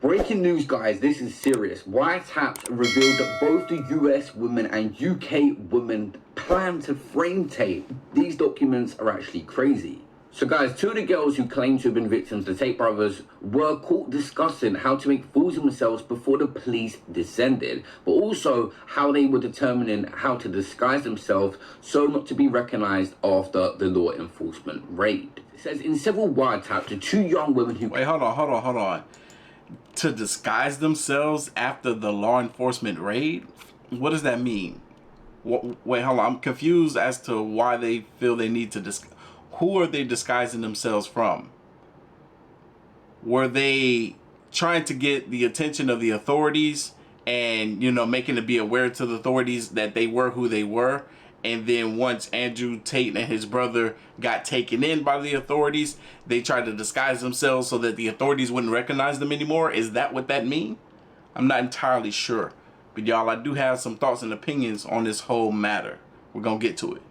Breaking news, guys, this is serious. Wiretaps revealed that both the US women and UK women plan to frame Tate. These documents are actually crazy. So guys, two of the girls who claim to have been victims, the Tate brothers, were caught discussing how to make fools of themselves before the police descended, but also how they were determining how to disguise themselves so not to be recognized after the law enforcement raid. It says in several wiretaps, the two young women who... Wait, hold on. To disguise themselves after the law enforcement raid? What does that mean? Wait, hold on. I'm confused as to why they feel they need to who are they disguising themselves from? Were they trying to get the attention of the authorities and, you know, making it be aware to the authorities that they were who they were? And then once Andrew Tate and his brother got taken in by the authorities, they tried to disguise themselves so that the authorities wouldn't recognize them anymore? Is that what that means? I'm not entirely sure. But y'all, I do have some thoughts and opinions on this whole matter. We're going to get to it.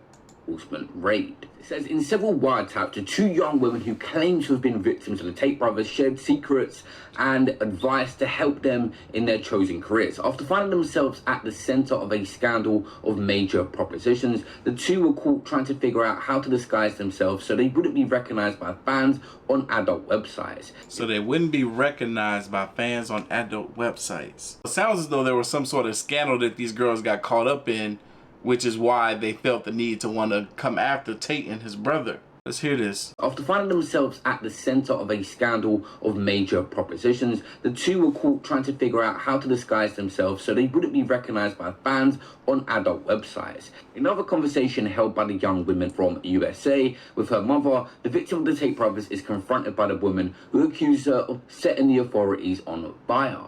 Enforcement raid. It says in several wiretaps, the two young women who claim to have been victims of the Tate brothers shared secrets and advice to help them in their chosen careers. After finding themselves at the center of a scandal of major propositions, the two were caught trying to figure out how to disguise themselves so they wouldn't be recognized by fans on adult websites. So they wouldn't be recognized by fans on adult websites. It sounds as though there was some sort of scandal that these girls got caught up in, which is why they felt the need to want to come after Tate and his brother. Let's hear this. After finding themselves at the center of a scandal of major propositions, the two were caught trying to figure out how to disguise themselves so they wouldn't be recognized by fans on adult websites. In another conversation held by the young women from USA with her mother, the victim of the Tate brothers is confronted by the woman who accused her of setting the authorities on fire.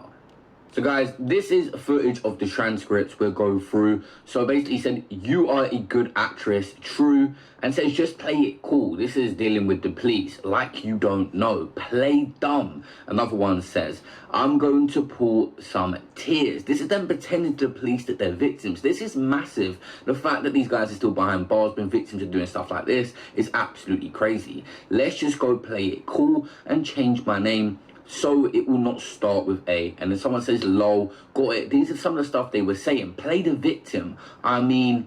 So guys, this is footage of the transcripts we'll go through. So basically he said, "You are a good actress, true," and says, "Just play it cool. This is dealing with the police, like you don't know. Play dumb." Another one says, "I'm going to pull some tears." This is them pretending to the police that they're victims. This is massive. The fact that these guys are still behind bars, been victims of doing stuff like this is absolutely crazy. "Let's just go play it cool and change my name so it will not start with A." And then someone says, "Lol, got it." These are some of the stuff they were saying. Play the victim. I mean,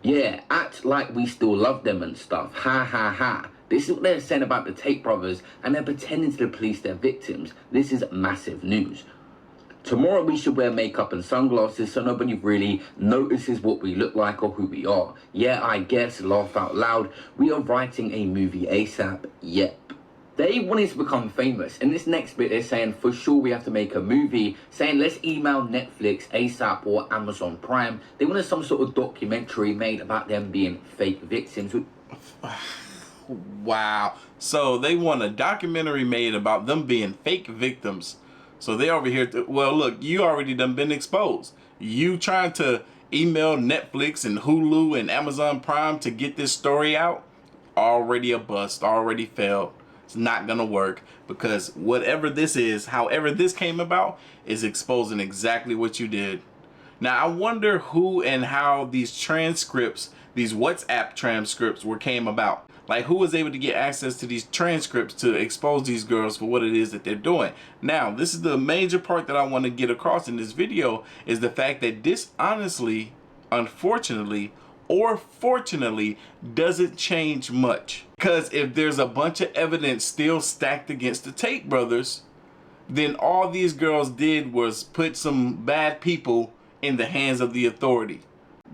yeah, act like we still love them and stuff. Ha ha ha. This is what they're saying about the Tate brothers, and they're pretending to the police they're victims. This is massive news. "Tomorrow we should wear makeup and sunglasses so nobody really notices what we look like or who we are. Yeah, I guess, laugh out loud. We are writing a movie ASAP. Yep." They wanted to become famous. In this next bit, they're saying, for sure we have to make a movie, saying let's email Netflix, ASAP, or Amazon Prime. They wanted some sort of documentary made about them being fake victims. Wow. So they want a documentary made about them being fake victims. So they over here, well, look, you already done been exposed. You trying to email Netflix and Hulu and Amazon Prime to get this story out? Already a bust, already failed. It's not gonna work, because whatever this is, however this came about, is exposing exactly what you did. Now I wonder who and how these transcripts, these WhatsApp transcripts came about. Like, who was able to get access to these transcripts to expose these girls for what it is that they're doing. Now this is the major part that I want to get across in this video, is the fact that this honestly, unfortunately, or fortunately, doesn't change much. Because if there's a bunch of evidence still stacked against the Tate brothers, then all these girls did was put some bad people in the hands of the authority.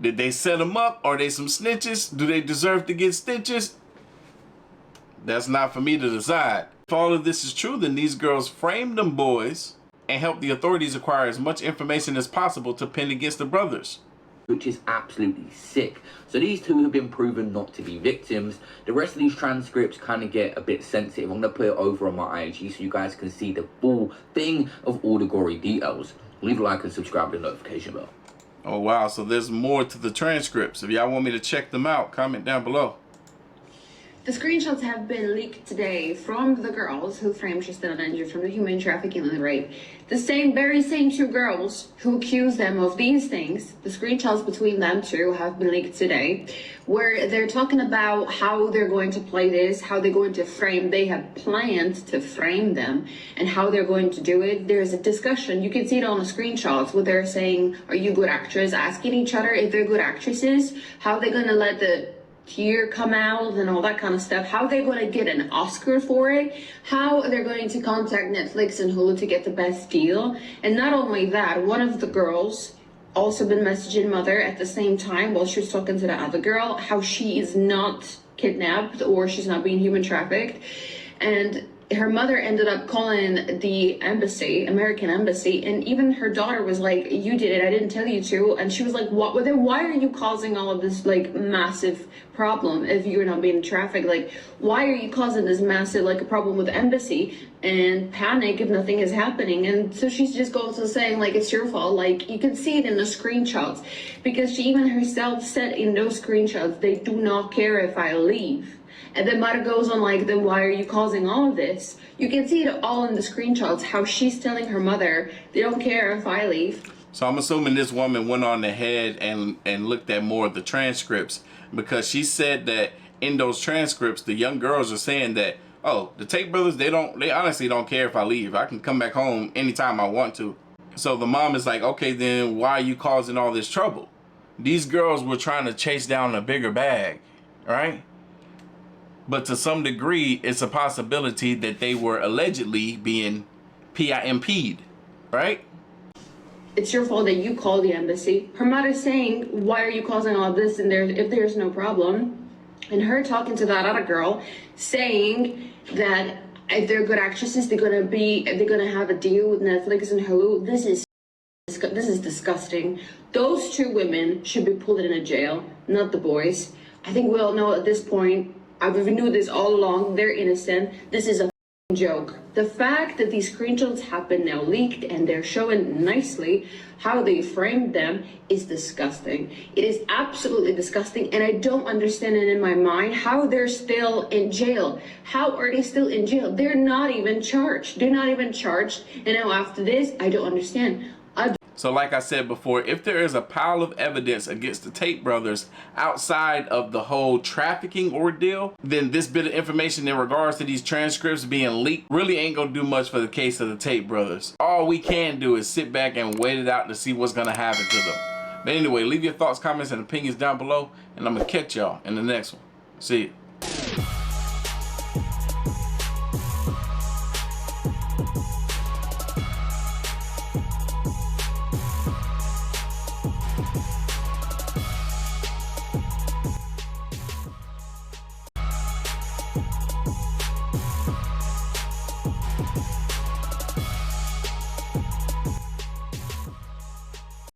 Did they set them up? Are they some snitches? Do they deserve to get stitches? That's not for me to decide. If all of this is true, then these girls framed them boys and helped the authorities acquire as much information as possible to pin against the brothers. Which is absolutely sick. So these two have been proven not to be victims. The rest of these transcripts kind of get a bit sensitive. I'm going to put it over on my IG so you guys can see the full thing of all the gory details. Leave a like and subscribe to the notification bell. Oh wow, so there's more to the transcripts. If y'all want me to check them out, comment down below. The screenshots have been leaked today from the girls who framed Tristan and Andrew from the human trafficking and the rape. The very same two girls who accuse them of these things, the screenshots between them two have been leaked today, where they're talking about how they're going to play this, how they're going to frame, they have planned to frame them, and how they're going to do it. There's a discussion, you can see it on the screenshots, where they're saying, are you good actors? Asking each other if they're good actresses, how they're gonna let the tear come out and all that kind of stuff, how they're going to get an Oscar for it, how they're going to contact Netflix and Hulu to get the best deal. And not only that, one of the girls also been messaging mother at the same time while she was talking to the other girl, how she is not kidnapped or she's not being human trafficked. And her mother ended up calling the embassy, American embassy, and even her daughter was like, you did it, I didn't tell you to. And she was like, what? Well, then why are you causing all of this like massive problem if you're not being trafficked? Like, why are you causing this massive like a problem with the embassy and panic if nothing is happening? And so she's just goes to saying like, it's your fault. Like, you can see it in the screenshots, because she even herself said in those screenshots, they do not care if I leave. And then mother goes on like, then why are you causing all of this? You can see it all in the screenshots, how she's telling her mother, they don't care if I leave. So I'm assuming this woman went on ahead and looked at more of the transcripts, because she said that in those transcripts, the young girls are saying that, oh, the Tate brothers, they honestly don't care if I leave. I can come back home anytime I want to. So the mom is like, okay, then why are you causing all this trouble? These girls were trying to chase down a bigger bag, right? But to some degree, it's a possibility that they were allegedly being PIMP'd, right? It's your fault that you called the embassy. Her mother's saying, why are you causing all this and if there's no problem? And her talking to that other girl, saying that if they're good actresses, they're gonna have a deal with Netflix and Hulu. This is disgusting. Those two women should be pulled in a jail, not the boys. I think we all know at this point, I've knew this all along, they're innocent. This is a joke. The fact that these screenshots have been now leaked and they're showing nicely how they framed them is disgusting. It is absolutely disgusting, and I don't understand it in my mind how they're still in jail. How are they still in jail? They're not even charged. They're not even charged. And now after this, I don't understand. So like I said before, if there is a pile of evidence against the Tate brothers outside of the whole trafficking ordeal, then this bit of information in regards to these transcripts being leaked really ain't gonna do much for the case of the Tate brothers. All we can do is sit back and wait it out to see what's gonna happen to them. But anyway, leave your thoughts, comments, and opinions down below, and I'm gonna catch y'all in the next one. See ya.